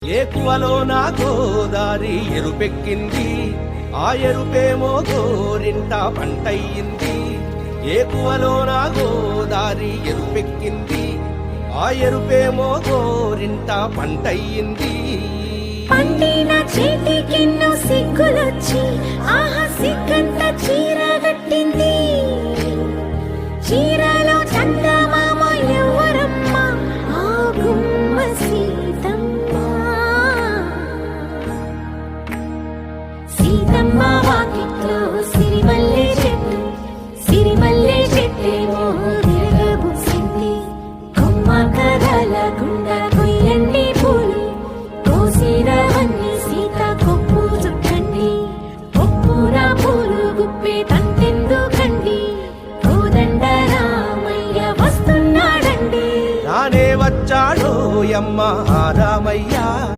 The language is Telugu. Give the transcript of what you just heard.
ఏకువలో నా గోదారి ఎరుపెక్కింది, ఆ ఎరుపేమో గోరింట పంటయ్యింది. ఏకువలో నా గోదారి ఎరుపెక్కింది, ఆ ఎరుపేమో గోరింట పంటయ్యింది. పండిన చేతికెన్నో సిగ్గులొచ్చి ఆహా సిగ్గంత చీర కట్టింది. చీరలో చందమామ ఎవరమ్మ, ఆ గుమ్మ సీతమ్మ. సీతమ్మ వాకిట్లో సిరిమల్లె చెట్టు, సిరిమల్లె చెట్టేమో తిరగబూసింది. కొమ్మ కదల గుండ కొయ్యండి పూలు, కోసిరవన్నీ సీత కొప్పు చుట్టండి. కొప్పున పూలు గుప్పే తంతెందుకండి, కోదండ రామయ్య వస్తున్నాడండి. నానే వచ్చాడో యమ్మ